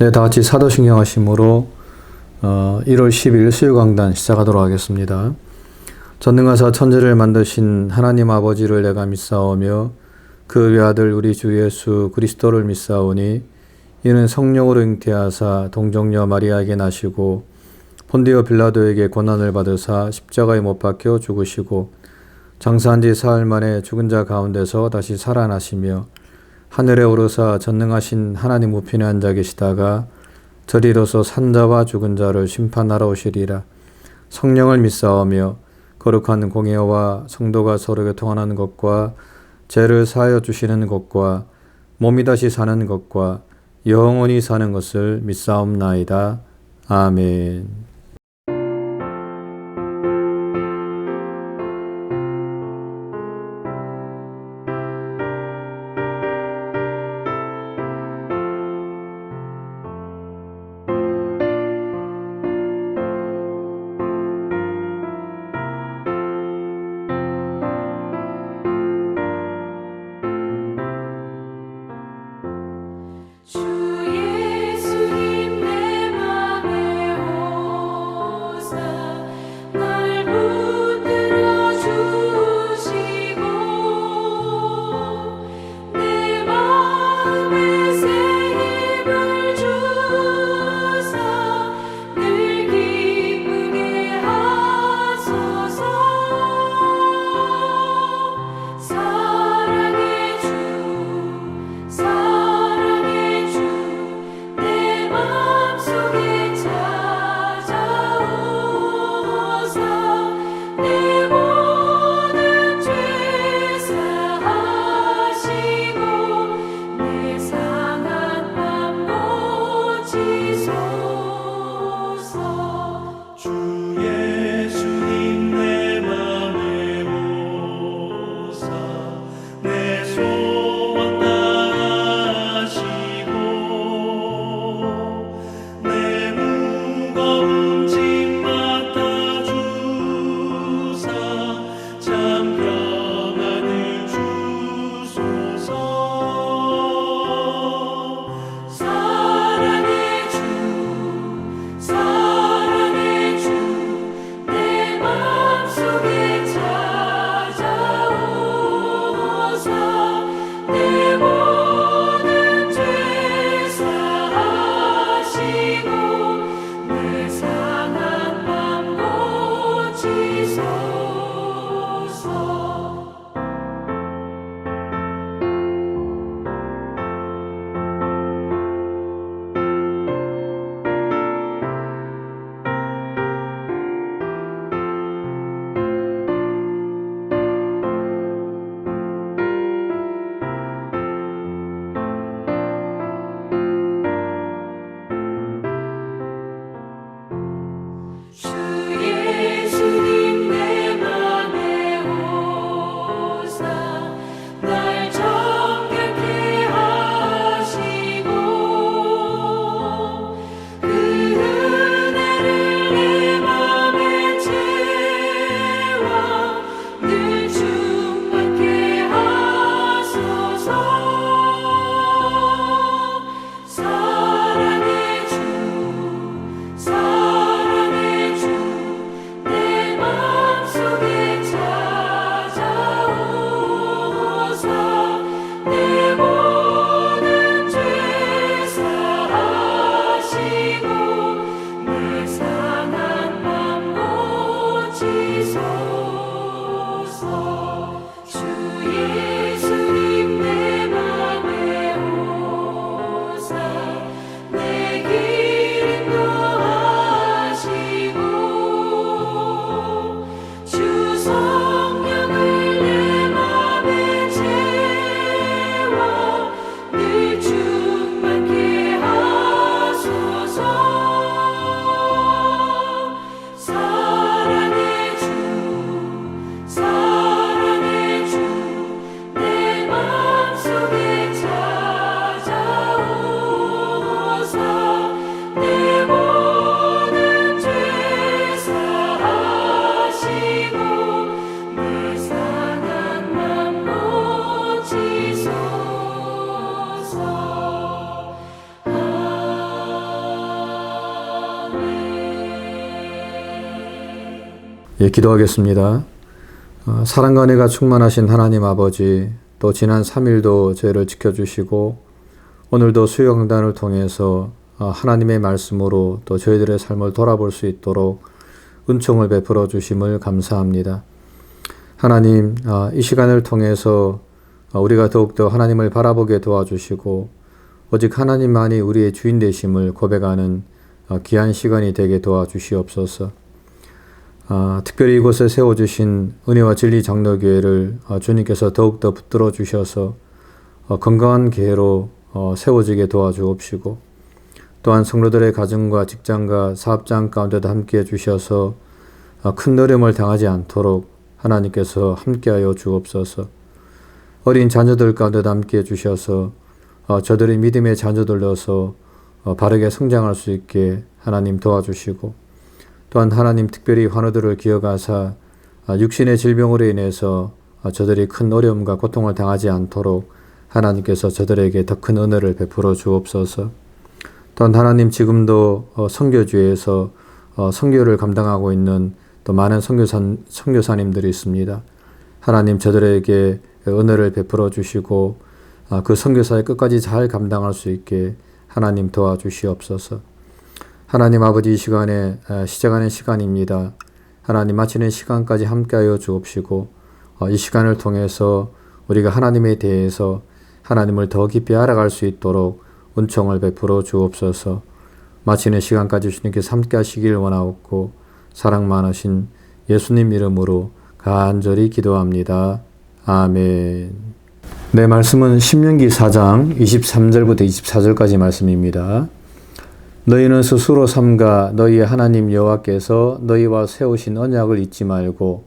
네, 다 같이 사도신경 하심으로 1월 10일 수요강단 시작하도록 하겠습니다. 전능하사 천지를 만드신 하나님 아버지를 내가 믿사오며 그 외아들 우리 주 예수 그리스도를 믿사오니 이는 성령으로 잉태하사 동정녀 마리아에게 나시고 본디오 빌라도에게 고난을 받으사 십자가에 못 박혀 죽으시고 장사한 지 사흘 만에 죽은 자 가운데서 다시 살아나시며 하늘에 오르사 전능하신 하나님 우편에 앉아 계시다가 저리로서 산자와 죽은 자를 심판하러 오시리라. 성령을 믿사오며 거룩한 공예와 성도가 서로 교통하는 것과 죄를 사하여 주시는 것과 몸이 다시 사는 것과 영원히 사는 것을 믿사옵나이다. 아멘. 주 예수님 내 맘에 예, 기도하겠습니다. 사랑과 은혜가 충만하신 하나님 아버지, 또 지난 3일도 저희를 지켜주시고 오늘도 수요강단을 통해서 하나님의 말씀으로 또 저희들의 삶을 돌아볼 수 있도록 은총을 베풀어 주심을 감사합니다. 하나님, 이 시간을 통해서 우리가 더욱더 하나님을 바라보게 도와주시고 오직 하나님만이 우리의 주인 되심을 고백하는 귀한 시간이 되게 도와주시옵소서. 특별히 이곳에 세워주신 은혜와 진리 장로교회를 주님께서 더욱더 붙들어 주셔서 건강한 교회로 세워지게 도와주옵시고 또한 성도들의 가정과 직장과 사업장 가운데도 함께해 주셔서 큰 어려움을 당하지 않도록 하나님께서 함께하여 주옵소서. 어린 자녀들 가운데도 함께해 주셔서 저들의 믿음의 자녀들로서 바르게 성장할 수 있게 하나님 도와주시고 또한 하나님 특별히 환우들을 기억하사 육신의 질병으로 인해서 저들이 큰 어려움과 고통을 당하지 않도록 하나님께서 저들에게 더 큰 은혜를 베풀어 주옵소서. 또한 하나님 지금도 선교주에서 선교를 감당하고 있는 또 많은 선교사님들이 있습니다. 하나님 저들에게 은혜를 베풀어 주시고 그 선교사의 끝까지 잘 감당할 수 있게 하나님 도와주시옵소서. 하나님 아버지, 이 시간에 시작하는 시간입니다. 하나님 마치는 시간까지 함께하여 주옵시고 이 시간을 통해서 우리가 하나님에 대해서 하나님을 더 깊이 알아갈 수 있도록 은총을 베풀어 주옵소서. 마치는 시간까지 주님께서 함께하시길 원하옵고 사랑 많으신 예수님 이름으로 간절히 기도합니다. 아멘. 네, 말씀은 신명기 4장 23절부터 24절까지 말씀입니다. 너희는 스스로 삼가 너희의 하나님 여호와께서 너희와 세우신 언약을 잊지 말고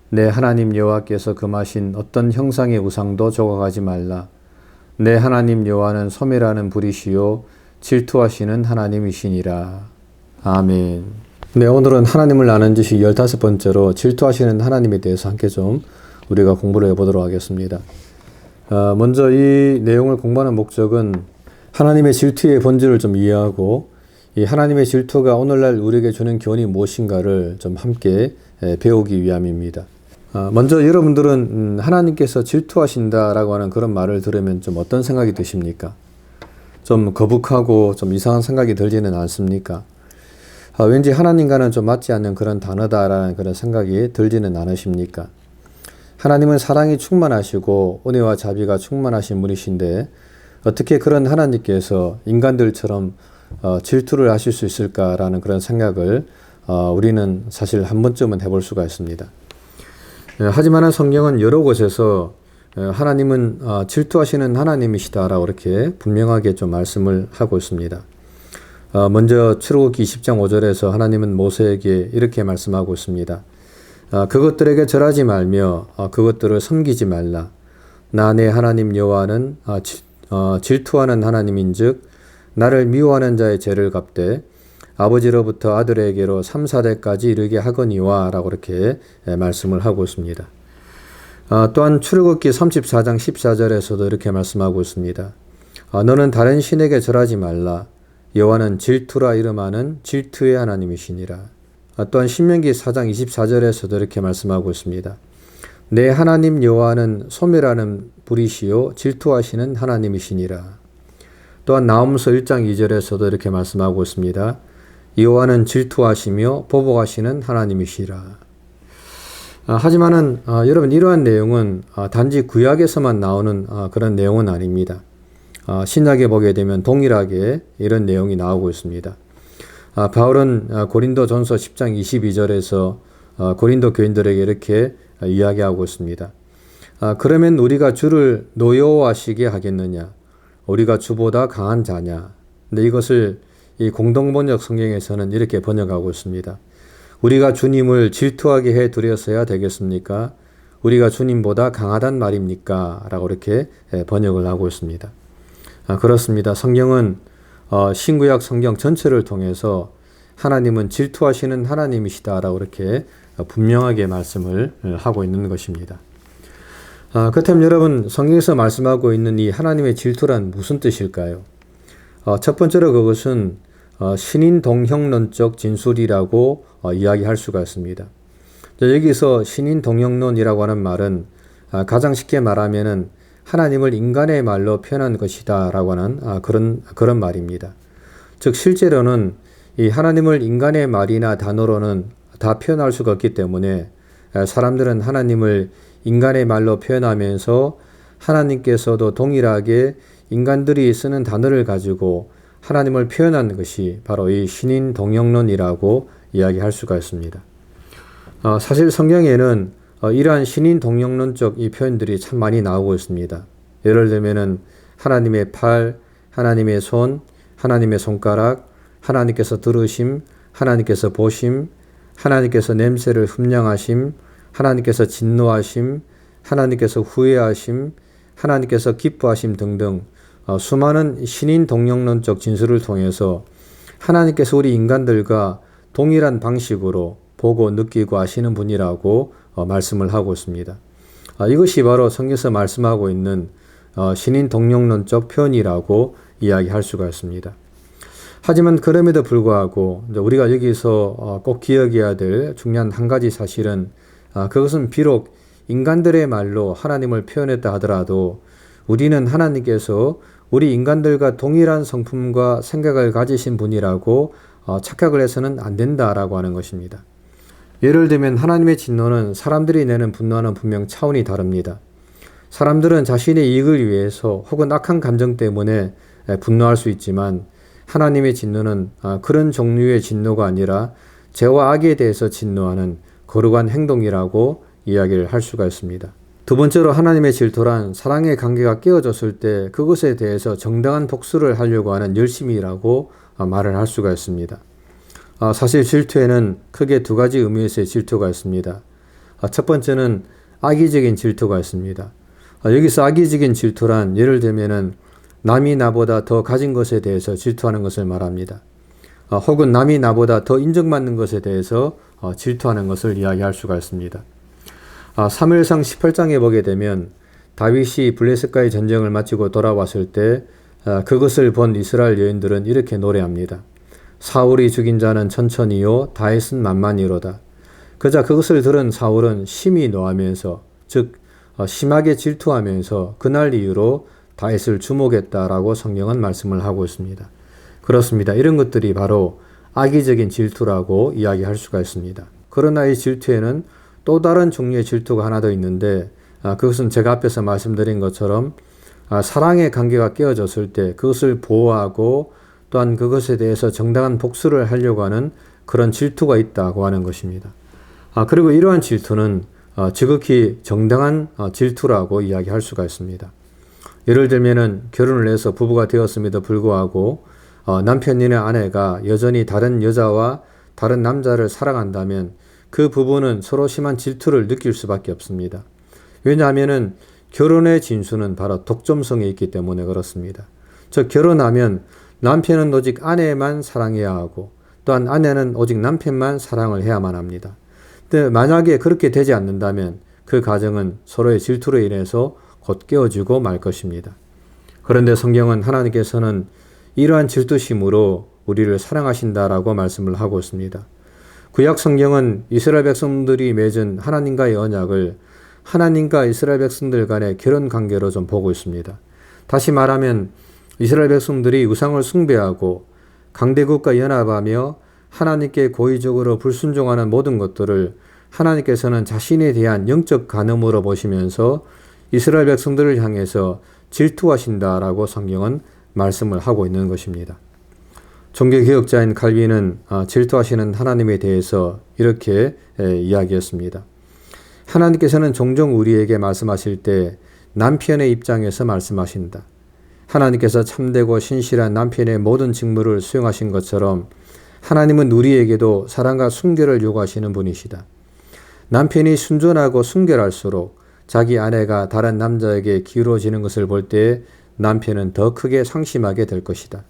내 하나님 여호와께서 금하신 어떤 형상의 우상도 조각하지 말라. 내 하나님 여호와는 소멸하는 불이시요 질투하시는 하나님이시니라. 아멘. 네, 오늘은 하나님을 아는 지식 15번째로 질투하시는 하나님에 대해서 함께 좀 우리가 공부를 해보도록 하겠습니다. 먼저 이 내용을 공부하는 목적은 하나님의 질투의 본질을 좀 이해하고 이 하나님의 질투가 오늘날 우리에게 주는 교훈이 무엇인가를 좀 함께 배우기 위함입니다. 먼저 여러분들은 하나님께서 질투하신다라고 하는 그런 말을 들으면 좀 어떤 생각이 드십니까? 좀 거북하고 좀 이상한 생각이 들지는 않습니까? 왠지 하나님과는 좀 맞지 않는 그런 단어다라는 그런 생각이 들지는 않으십니까? 하나님은 사랑이 충만하시고 은혜와 자비가 충만하신 분이신데 어떻게 그런 하나님께서 인간들처럼 질투를 하실 수 있을까라는 그런 생각을 우리는 사실 한 번쯤은 해볼 수가 있습니다. 하지만 성경은 여러 곳에서 하나님은 질투하시는 하나님이시다라고 이렇게 분명하게 좀 말씀을 하고 있습니다. 먼저 출애굽기 20장 5절에서 하나님은 모세에게 이렇게 말씀하고 있습니다. 그것들에게 절하지 말며 그것들을 섬기지 말라. 나 내 하나님 여호와는 질투하는 하나님인즉 나를 미워하는 자의 죄를 갚되 아버지로부터 아들에게로 3, 4대까지 이르게 하거니와 라고 이렇게 말씀을 하고 있습니다. 또한 출애굽기 34장 14절에서도 이렇게 말씀하고 있습니다. 너는 다른 신에게 절하지 말라. 여호와는 질투라 이름하는 질투의 하나님이시니라. 또한 신명기 4장 24절에서도 이렇게 말씀하고 있습니다. 내 하나님 여호와는 소멸하는 불이시요 질투하시는 하나님이시니라. 또한 나홈서 1장 2절에서도 이렇게 말씀하고 있습니다. 여호와는 질투하시며 보복하시는 하나님이시라. 하지만은 여러분 이러한 내용은 단지 구약에서만 나오는 그런 내용은 아닙니다. 신약에 보게 되면 동일하게 이런 내용이 나오고 있습니다. 바울은 고린도전서 10장 22절에서 고린도 교인들에게 이렇게 이야기하고 있습니다. 그러면 우리가 주를 노여워하시게 하겠느냐? 우리가 주보다 강한 자냐? 근데 이것을 이 공동번역 성경에서는 이렇게 번역하고 있습니다. 우리가 주님을 질투하게 해 두려서야 되겠습니까? 우리가 주님보다 강하단 말입니까? 라고 이렇게 번역을 하고 있습니다. 그렇습니다. 성경은 신구약 성경 전체를 통해서 하나님은 질투하시는 하나님이시다라고 이렇게 분명하게 말씀을 하고 있는 것입니다. 그렇다면 여러분, 성경에서 말씀하고 있는 이 하나님의 질투란 무슨 뜻일까요? 첫 번째로 그것은 신인 동형론적 진술이라고 이야기할 수가 있습니다. 여기서 신인동역론이라고 하는 말은 가장 쉽게 말하면은 하나님을 인간의 말로 표현한 것이다 라고 하는 그런 말입니다. 즉 실제로는 이 하나님을 인간의 말이나 단어로는 다 표현할 수가 없기 때문에 사람들은 하나님을 인간의 말로 표현하면서 하나님께서도 동일하게 인간들이 쓰는 단어를 가지고 하나님을 표현한 것이 바로 이 신인동역론이라고 이야기할 수가 있습니다. 사실 성경에는 이러한 신인동역론적 이 표현들이 참 많이 나오고 있습니다. 예를 들면은 하나님의 팔, 하나님의 손, 하나님의 손가락, 하나님께서 들으심, 하나님께서 보심, 하나님께서 냄새를 흠량하심, 하나님께서 진노하심, 하나님께서 후회하심, 하나님께서 기뻐하심 등등 수많은 신인동역론적 진술을 통해서 하나님께서 우리 인간들과 동일한 방식으로 보고 느끼고 아시는 분이라고 말씀을 하고 있습니다. 이것이 바로 성경에서 말씀하고 있는 신인동역론적 표현이라고 이야기할 수가 있습니다. 하지만 그럼에도 불구하고 우리가 여기서 꼭 기억해야 될 중요한 한 가지 사실은 그것은 비록 인간들의 말로 하나님을 표현했다 하더라도 우리는 하나님께서 우리 인간들과 동일한 성품과 생각을 가지신 분이라고 착각을 해서는 안 된다라고 하는 것입니다. 예를 들면 하나님의 진노는 사람들이 내는 분노와는 분명 차원이 다릅니다. 사람들은 자신의 이익을 위해서 혹은 악한 감정 때문에 분노할 수 있지만 하나님의 진노는 그런 종류의 진노가 아니라 죄와 악에 대해서 진노하는 거룩한 행동이라고 이야기를 할 수가 있습니다. 두 번째로 하나님의 질투란 사랑의 관계가 깨어졌을 때 그것에 대해서 정당한 복수를 하려고 하는 열심이라고 말을 할 수가 있습니다. 사실 질투에는 크게 두 가지 의미에서의 질투가 있습니다. 첫 번째는 악의적인 질투가 있습니다. 여기서 악의적인 질투란 예를 들면은 남이 나보다 더 가진 것에 대해서 질투하는 것을 말합니다. 혹은 남이 나보다 더 인정받는 것에 대해서 질투하는 것을 이야기할 수가 있습니다. 사무엘상 18장에 보게 되면 다윗이 블레셋과의 전쟁을 마치고 돌아왔을 때 그것을 본 이스라엘 여인들은 이렇게 노래합니다. 사울이 죽인 자는 천천히요 다윗은 만만히로다. 그자 그것을 들은 사울은 심히 노하면서 즉 심하게 질투하면서 그날 이후로 다윗을 주목했다라고 성경은 말씀을 하고 있습니다. 그렇습니다. 이런 것들이 바로 악의적인 질투라고 이야기할 수가 있습니다. 그러나 이 질투에는 또 다른 종류의 질투가 하나 더 있는데 그것은 제가 앞에서 말씀드린 것처럼 사랑의 관계가 깨어졌을 때 그것을 보호하고 또한 그것에 대해서 정당한 복수를 하려고 하는 그런 질투가 있다고 하는 것입니다. 그리고 이러한 질투는 지극히 정당한 질투라고 이야기할 수가 있습니다. 예를 들면은 결혼을 해서 부부가 되었음에도 불구하고 남편이나 아내가 여전히 다른 여자와 다른 남자를 사랑한다면 그 부부는 서로 심한 질투를 느낄 수밖에 없습니다. 왜냐하면은 결혼의 진수는 바로 독점성에 있기 때문에 그렇습니다. 즉 결혼하면 남편은 오직 아내만 사랑해야 하고 또한 아내는 오직 남편만 사랑을 해야만 합니다. 근데 만약에 그렇게 되지 않는다면 그 가정은 서로의 질투로 인해서 곧 깨어지고 말 것입니다. 그런데 성경은 하나님께서는 이러한 질투심으로 우리를 사랑하신다라고 말씀을 하고 있습니다. 구약 성경은 이스라엘 백성들이 맺은 하나님과의 언약을 하나님과 이스라엘 백성들 간의 결혼 관계로 좀 보고 있습니다. 다시 말하면 이스라엘 백성들이 우상을 숭배하고 강대국과 연합하며 하나님께 고의적으로 불순종하는 모든 것들을 하나님께서는 자신에 대한 영적 간음으로 보시면서 이스라엘 백성들을 향해서 질투하신다라고 성경은 말씀을 하고 있는 것입니다. 종교개혁자인 칼빈은 질투하시는 하나님에 대해서 이렇게 이야기했습니다. 하나님께서는 종종 우리에게 말씀하실 때 남편의 입장에서 말씀하신다. 하나님께서 참되고 신실한 남편의 모든 직무를 수행하신 것처럼 하나님은 우리에게도 사랑과 순결을 요구하시는 분이시다. 남편이 순전하고 순결할수록 자기 아내가 다른 남자에게 기울어지는 것을 볼 때 남편은 더 크게 상심하게 될 것이다.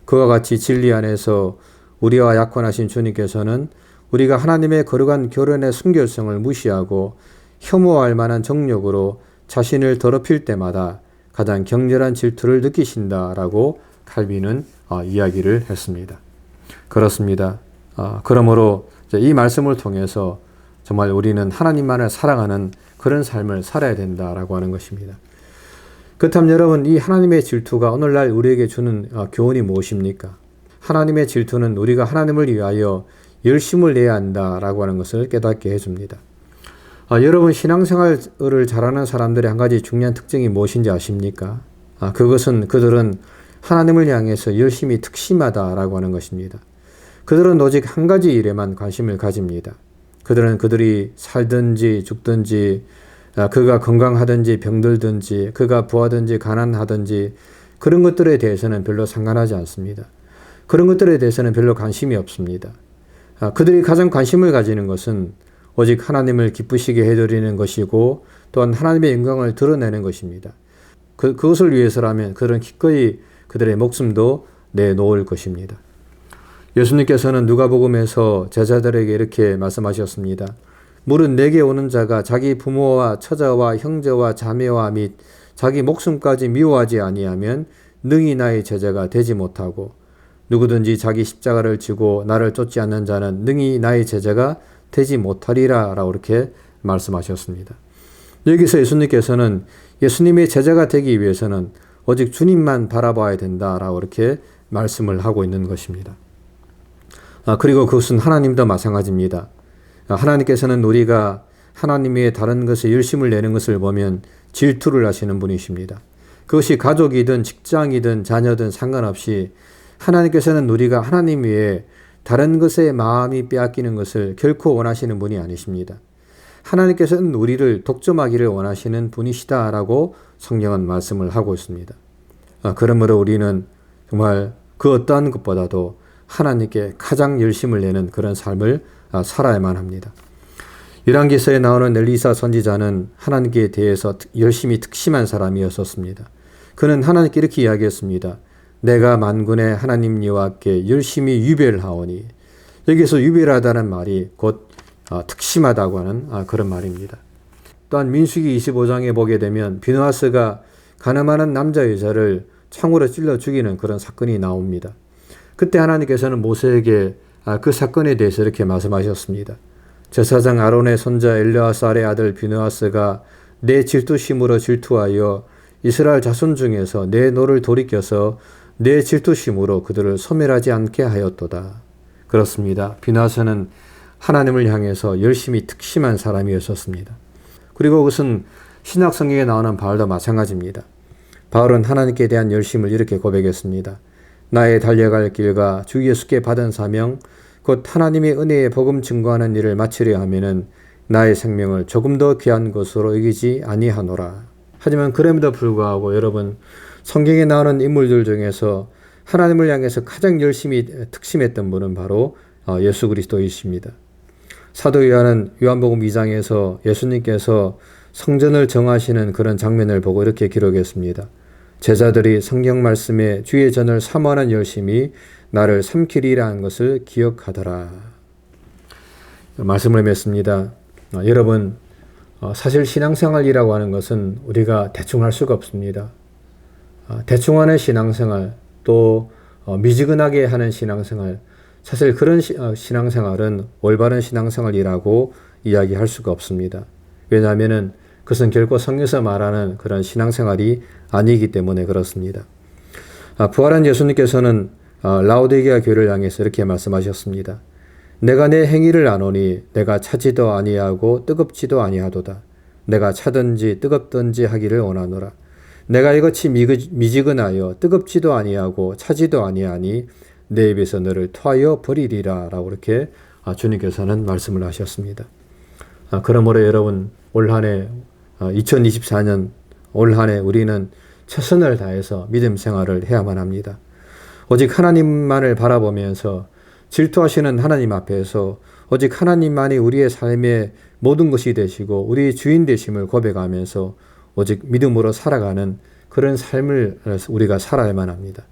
그와 같이 진리 안에서 우리와 약혼하신 주님께서는 우리가 하나님의 거룩한 결혼의 순결성을 무시하고 혐오할 만한 정욕으로 자신을 더럽힐 때마다 가장 격렬한 질투를 느끼신다라고 칼빈은 이야기를 했습니다. 그렇습니다. 그러므로 이 말씀을 통해서 정말 우리는 하나님만을 사랑하는 그런 삶을 살아야 된다라고 하는 것입니다. 그렇다면 여러분, 이 하나님의 질투가 오늘날 우리에게 주는 교훈이 무엇입니까? 하나님의 질투는 우리가 하나님을 위하여 열심을 내야 한다라고 하는 것을 깨닫게 해줍니다. 여러분, 신앙생활을 잘하는 사람들의 한 가지 중요한 특징이 무엇인지 아십니까? 그것은 그들은 하나님을 향해서 열심히 특심하다라고 하는 것입니다. 그들은 오직 한 가지 일에만 관심을 가집니다. 그들은 그들이 살든지 죽든지, 그가 건강하든지 병들든지, 그가 부하든지 가난하든지 그런 것들에 대해서는 별로 상관하지 않습니다. 그런 것들에 대해서는 별로 관심이 없습니다. 그들이 가장 관심을 가지는 것은 오직 하나님을 기쁘시게 해드리는 것이고 또한 하나님의 영광을 드러내는 것입니다. 그것을 위해서라면 그들은 기꺼이 그들의 목숨도 내놓을 것입니다. 예수님께서는 누가복음에서 제자들에게 이렇게 말씀하셨습니다. 물은 내게 오는 자가 자기 부모와 처자와 형제와 자매와 및 자기 목숨까지 미워하지 아니하면 능히 나의 제자가 되지 못하고 누구든지 자기 십자가를 지고 나를 쫓지 않는 자는 능히 나의 제자가 되지 못하리라 라고 이렇게 말씀하셨습니다. 여기서 예수님께서는 예수님의 제자가 되기 위해서는 오직 주님만 바라봐야 된다라고 이렇게 말씀을 하고 있는 것입니다. 그리고 그것은 하나님도 마찬가지입니다. 하나님께서는 우리가 하나님의 다른 것에 열심을 내는 것을 보면 질투를 하시는 분이십니다. 그것이 가족이든 직장이든 자녀든 상관없이 하나님께서는 우리가 하나님 외에 다른 것에 마음이 빼앗기는 것을 결코 원하시는 분이 아니십니다. 하나님께서는 우리를 독점하기를 원하시는 분이시다라고 성경은 말씀을 하고 있습니다. 그러므로 우리는 정말 그 어떠한 것보다도 하나님께 가장 열심을 내는 그런 삶을 살아야만 합니다. 열왕기서에 나오는 엘리사 선지자는 하나님께 대해서 열심히 특심한 사람이었었습니다. 그는 하나님께 이렇게 이야기했습니다. 내가 만군의 하나님 여호와께 열심히 유별하오니, 여기서 유별하다는 말이 곧 특심하다고 하는 그런 말입니다. 또한 민수기 25장에 보게 되면 비느하스가 가늠하는 남자 여자를 창으로 찔러 죽이는 그런 사건이 나옵니다. 그때 하나님께서는 모세에게 그 사건에 대해서 이렇게 말씀하셨습니다. 제사장 아론의 손자 엘르아살의 아들 비느하스가 내 질투심으로 질투하여 이스라엘 자손 중에서 내 노를 돌이켜서 내 질투심으로 그들을 소멸하지 않게 하였도다. 그렇습니다. 비느하스는 하나님을 향해서 열심히 특심한 사람이었었습니다. 그리고 그것은 신약 성경에 나오는 바울도 마찬가지입니다. 바울은 하나님께 대한 열심을 이렇게 고백했습니다. 나의 달려갈 길과 주 예수께 받은 사명 곧 하나님의 은혜의 복음 증거하는 일을 마치려 하면은 나의 생명을 조금 더 귀한 것으로 여기지 아니하노라. 하지만 그럼에도 불구하고 여러분, 성경에 나오는 인물들 중에서 하나님을 향해서 가장 열심히 특심했던 분은 바로 예수 그리스도이십니다. 사도 요한은 요한복음 2장에서 예수님께서 성전을 정하시는 그런 장면을 보고 이렇게 기록했습니다. 제자들이 성경 말씀에 주의 전을 사모하는 열심이 나를 삼키리라는 것을 기억하더라. 말씀을 맺습니다. 여러분, 사실 신앙생활이라고 하는 것은 우리가 대충 할 수가 없습니다. 대충 하는 신앙생활, 또 미지근하게 하는 신앙생활, 사실 그런 신앙생활은 올바른 신앙생활이라고 이야기할 수가 없습니다. 왜냐하면 그것은 결코 성경에서 말하는 그런 신앙생활이 아니기 때문에 그렇습니다. 부활한 예수님께서는 라오디게아 교회를 향해서 이렇게 말씀하셨습니다. 내가 내 행위를 아노니 내가 차지도 아니하고 뜨겁지도 아니하도다. 내가 차든지 뜨겁든지 하기를 원하노라. 내가 이것이 미지근하여 뜨겁지도 아니하고 차지도 아니하니 내 입에서 너를 토하여 버리리라 라고 이렇게 주님께서는 말씀을 하셨습니다. 그러므로 여러분, 올 한해 2024년 올 한해 우리는 최선을 다해서 믿음 생활을 해야만 합니다. 오직 하나님만을 바라보면서 질투하시는 하나님 앞에서 오직 하나님만이 우리의 삶의 모든 것이 되시고 우리의 주인 되심을 고백하면서 오직 믿음으로 살아가는 그런 삶을 우리가 살아야만 합니다.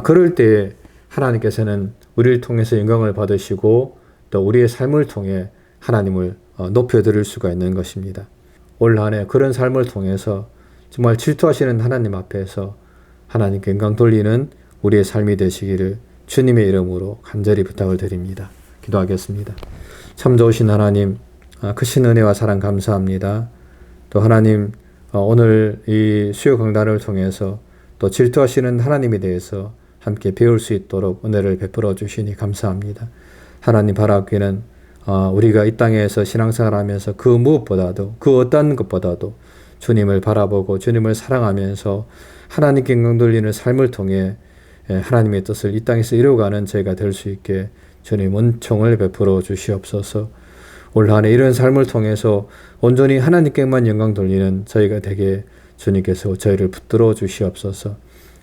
그럴 때 하나님께서는 우리를 통해서 영광을 받으시고 또 우리의 삶을 통해 하나님을 높여드릴 수가 있는 것입니다. 올 한 해 그런 삶을 통해서 정말 질투하시는 하나님 앞에서 하나님께 영광 돌리는 우리의 삶이 되시기를 주님의 이름으로 간절히 부탁을 드립니다. 기도하겠습니다. 참 좋으신 하나님, 크신 은혜와 사랑 감사합니다. 또 하나님, 오늘 이 수요 강단을 통해서 또 질투하시는 하나님에 대해서 함께 배울 수 있도록 은혜를 베풀어 주시니 감사합니다. 하나님 바라옵기는 우리가 이 땅에서 신앙생활 하면서 그 무엇보다도, 그 어떤 것보다도 주님을 바라보고 주님을 사랑하면서 하나님께 영광 돌리는 삶을 통해 하나님의 뜻을 이 땅에서 이루어가는 저희가 될 수 있게 주님 은총을 베풀어 주시옵소서. 올 한 해 이런 삶을 통해서 온전히 하나님께만 영광 돌리는 저희가 되게 주님께서 저희를 붙들어 주시옵소서.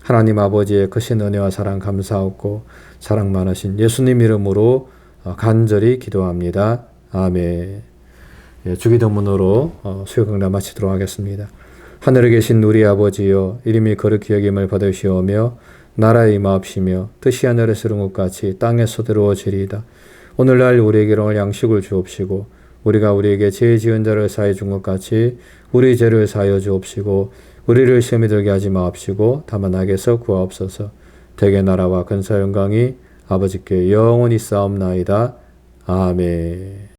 하나님 아버지의 크신 은혜와 사랑 감사하고 사랑 많으신 예수님 이름으로 간절히 기도합니다. 아멘. 주기도문으로 수요 강단 마치도록 하겠습니다. 하늘에 계신 우리 아버지여, 이름이 거룩히 여김을 받으시오며 나라의 임하옵시며 뜻이 하늘에서 이룬 것 같이 땅에서 이루어지리이다. 오늘날 우리에게 오늘 양식을 주옵시고 우리가 우리에게 죄 지은 자를 사해 준 것 같이 우리 죄를 사하여 주옵시고 우리를 시험에 들게 하지 마옵시고 다만 악에서 구하옵소서. 대개 나라와 근사 영광이 아버지께 영원히 싸움나이다. 아멘.